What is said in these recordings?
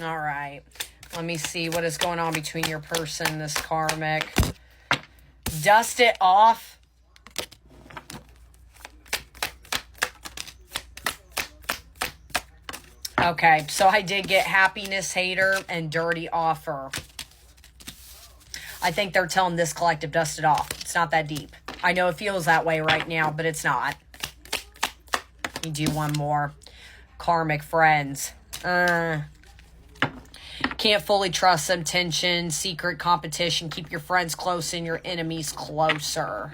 All right. Let me see what is going on between your person and this karmic. Dust it off. Okay, so I did get happiness hater and dirty offer. I think they're telling this collective dust it off. It's not that deep. I know it feels that way right now, but it's not. You do one more. Karmic friends. Can't fully trust them. Tension, secret competition. Keep your friends close and your enemies closer.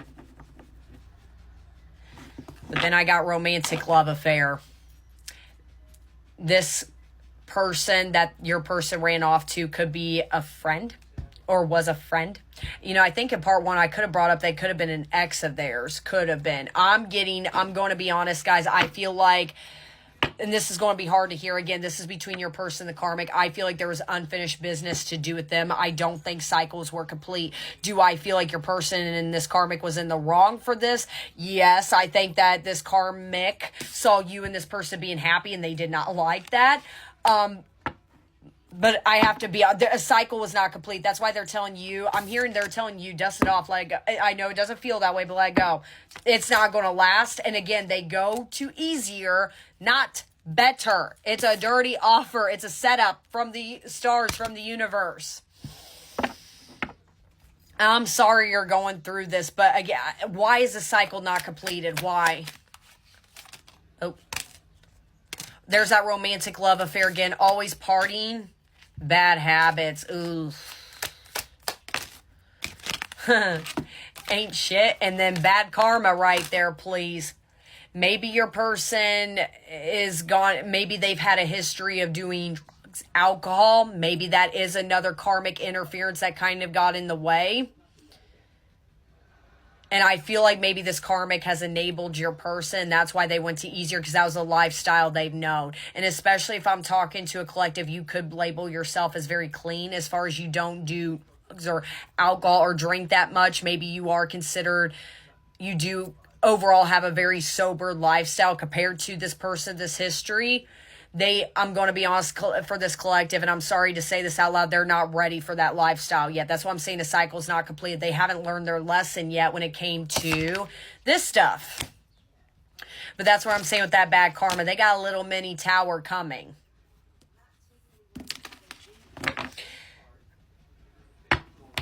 But then I got romantic love affair. This person that your person ran off to could be a friend or was a friend. You know, I think in part one, I could have brought up they could have been an ex of theirs. Could have been. I'm going to be honest, guys. I feel like, and this is going to be hard to hear again, this is between your person and the karmic. I feel like there was unfinished business to do with them. I don't think cycles were complete. Do I feel like your person and this karmic was in the wrong for this? Yes, I think that this karmic saw you and this person being happy and they did not like that. But I have to be, a cycle was not complete. That's why they're telling you, I'm hearing they're telling you, dust it off. Like, I know it doesn't feel that way, but let go. It's not going to last. And again, they go to easier, not better. It's a dirty offer. It's a setup from the stars, from the universe. I'm sorry you're going through this, but again, why is the cycle not completed? Why? Oh, there's that romantic love affair again. Always partying. Bad habits. Ooh. Ain't shit. And then bad karma right there, please. Maybe your person is gone. Maybe they've had a history of doing drugs, alcohol. Maybe that is another karmic interference that kind of got in the way. And I feel like maybe this karmic has enabled your person. That's why they went to easier, because that was a lifestyle they've known. And especially if I'm talking to a collective, you could label yourself as very clean as far as you don't do drugs or alcohol or drink that much. Maybe you are considered, you do overall have a very sober lifestyle compared to this person, this history. I'm going to be honest for this collective, and I'm sorry to say this out loud, they're not ready for that lifestyle yet. That's why I'm saying the cycle's not completed. They haven't learned their lesson yet when it came to this stuff. But that's what I'm saying with that bad karma. They got a little mini tower coming.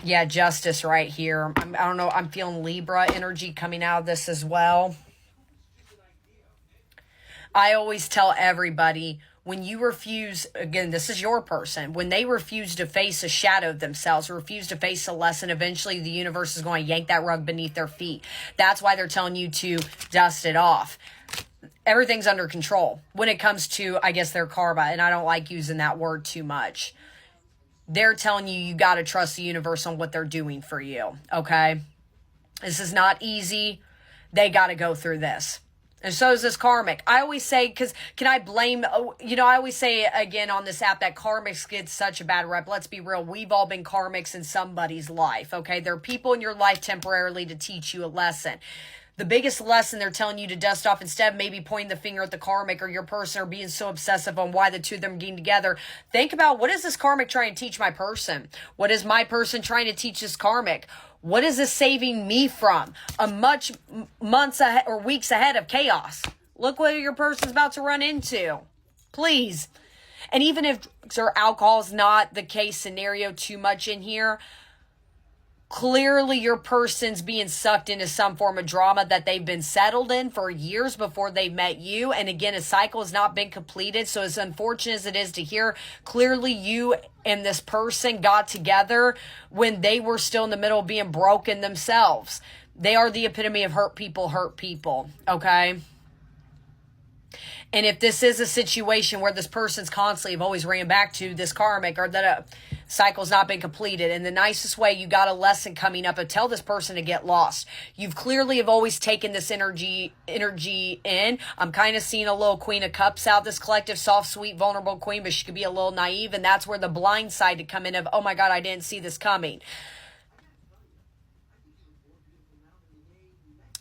Yeah, justice right here. I don't know. I'm feeling Libra energy coming out of this as well. I always tell everybody, when you refuse, again, this is your person, when they refuse to face a shadow of themselves, refuse to face a lesson, eventually the universe is going to yank that rug beneath their feet. That's why they're telling you to dust it off. Everything's under control when it comes to, I guess, their karma, and I don't like using that word too much. They're telling you, you got to trust the universe on what they're doing for you, okay? This is not easy. They got to go through this. And so is this karmic. I always say, because can I blame, I always say again on this app that karmics get such a bad rep. Let's be real. We've all been karmics in somebody's life, okay? There are people in your life temporarily to teach you a lesson. The biggest lesson they're telling you to dust off, instead of maybe pointing the finger at the karmic or your person or being so obsessive on why the two of them getting together, think about, what is this karmic trying to teach my person? What is my person trying to teach this karmic? What is this saving me from? Months ahead or weeks ahead of chaos. Look what your person's about to run into. Please. And even if alcohol is not the case scenario too much in here, clearly your person's being sucked into some form of drama that they've been settled in for years before they met you. And again, a cycle has not been completed. So as unfortunate as it is to hear, clearly you and this person got together when they were still in the middle of being broken themselves. They are the epitome of hurt people, okay? And if this is a situation where this person's constantly have always ran back to this karmic, or that a cycle's not been completed, in the nicest way, you got a lesson coming up and tell this person to get lost. You've clearly have always taken this energy in. I'm kind of seeing a little Queen of Cups out, this collective, soft, sweet, vulnerable queen, but she could be a little naive, and that's where the blind side to come in of, oh my God, I didn't see this coming.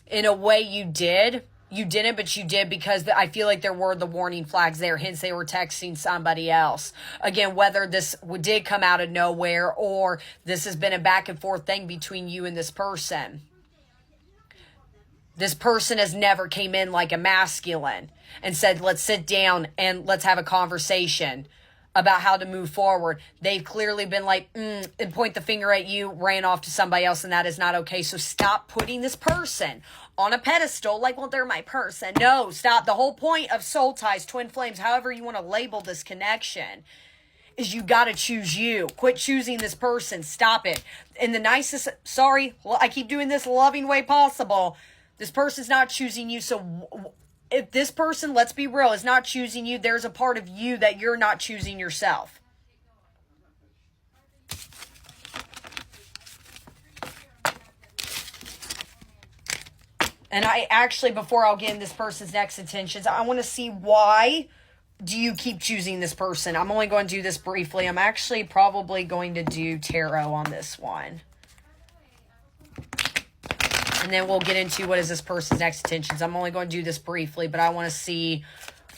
In a way you did. You didn't, but you did, because I feel like there were the warning flags there. Hence, they were texting somebody else. Again, whether this did come out of nowhere or this has been a back and forth thing between you and this person. This person has never came in like a masculine and said, let's sit down and let's have a conversation about how to move forward. They've clearly been like, and point the finger at you, ran off to somebody else, and that is not okay. So stop putting this person on a pedestal like, well, they're my person. No, stop. The whole point of soul ties, twin flames, however you want to label this connection, is you got to choose you. Quit choosing this person. Stop it. In the nicest, I keep doing this loving way possible. This person's not choosing you. So if this person, let's be real, is not choosing you, there's a part of you that you're not choosing yourself. And I actually, before I'll get in this person's next intentions, I want to see, why do you keep choosing this person? I'm only going to do this briefly. I'm actually probably going to do tarot on this one. And then we'll get into what is this person's next intentions. I'm only going to do this briefly, but I want to see,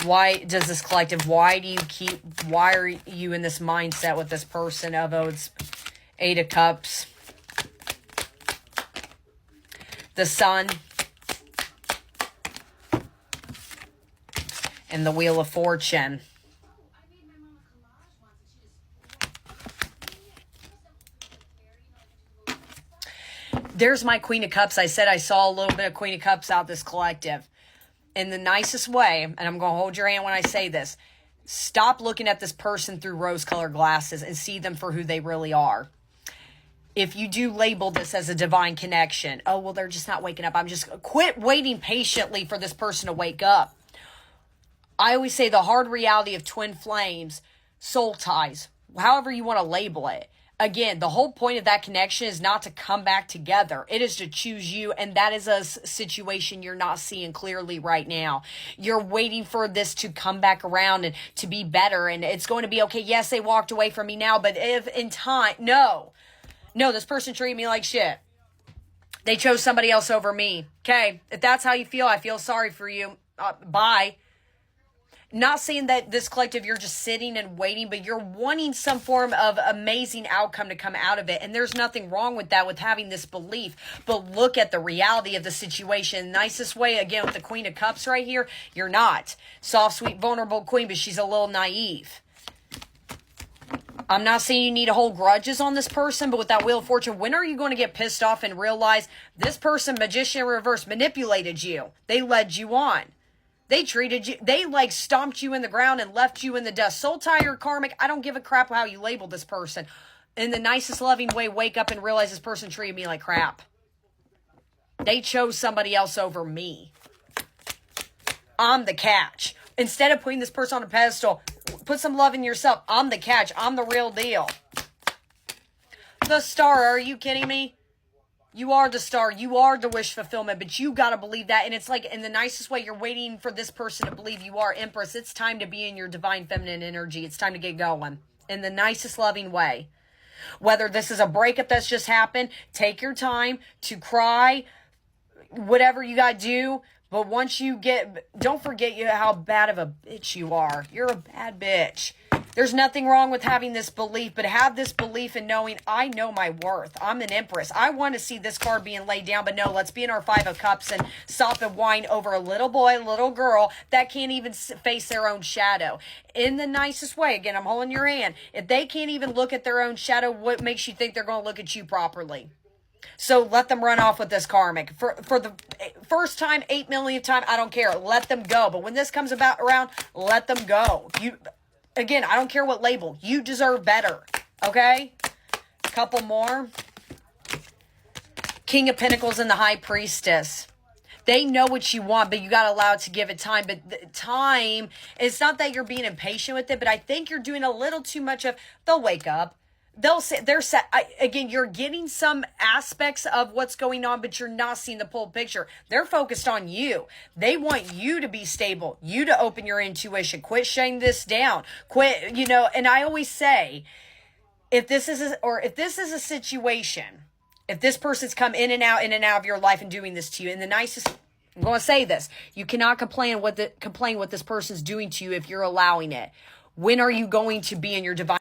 why does this collective, why are you in this mindset with this person? It's 8 of Cups. The Sun. And the Wheel of Fortune. There's my Queen of Cups. I said I saw a little bit of Queen of Cups out this collective. In the nicest way, and I'm going to hold your hand when I say this, stop looking at this person through rose-colored glasses and see them for who they really are. If you do label this as a divine connection, oh, well, they're just not waking up. Quit waiting patiently for this person to wake up. I always say the hard reality of twin flames, soul ties, however you want to label it. Again, the whole point of that connection is not to come back together. It is to choose you, and that is a situation you're not seeing clearly right now. You're waiting for this to come back around and to be better, and it's going to be okay. Yes, they walked away from me now, but if in time, no, this person treated me like shit. They chose somebody else over me. Okay, if that's how you feel, I feel sorry for you. Bye. Not saying that this collective, you're just sitting and waiting, but you're wanting some form of amazing outcome to come out of it. And there's nothing wrong with that, with having this belief. But look at the reality of the situation. Nicest way, again, with the Queen of Cups right here, you're not. Soft, sweet, vulnerable queen, but she's a little naive. I'm not saying you need to hold grudges on this person, but with that Wheel of Fortune, when are you going to get pissed off and realize this person, Magician in reverse, manipulated you? They led you on. They treated you, they like stomped you in the ground and left you in the dust. Soul tie or karmic, I don't give a crap how you label this person. In the nicest loving way, wake up and realize this person treated me like crap. They chose somebody else over me. I'm the catch. Instead of putting this person on a pedestal, put some love in yourself. I'm the catch. I'm the real deal. The Star, are you kidding me? You are the star. You are the wish fulfillment, but you got to believe that. And it's like, in the nicest way, you're waiting for this person to believe you are Empress. It's time to be in your divine feminine energy. It's time to get going in the nicest loving way. Whether this is a breakup that's just happened, take your time to cry, whatever you got to do. But once you don't forget how bad of a bitch you are. You're a bad bitch. There's nothing wrong with having this belief, but have this belief in knowing I know my worth. I'm an Empress. I want to see this card being laid down, but no, let's be in our 5 of Cups and stop and whine over a little boy, little girl that can't even face their own shadow. In the nicest way, again, I'm holding your hand. If they can't even look at their own shadow, what makes you think they're going to look at you properly? So let them run off with this karmic. For the first time, 8 millionth time, I don't care. Let them go. But when this comes around, let them go. Again, I don't care what label. You deserve better. Okay? Couple more. King of Pentacles and the High Priestess. They know what you want, but you got to allow it to give it time. But the time, it's not that you're being impatient with it, but I think you're doing a little too much of, they'll wake up. They'll say, again, you're getting some aspects of what's going on, but you're not seeing the full picture. They're focused on you. They want you to be stable, you to open your intuition. Quit shutting this down. Quit, and I always say, if this is a situation, if this person's come in and out of your life and doing this to you in the nicest I'm going to say this. You cannot complain what this person's doing to you if you're allowing it. When are you going to be in your divine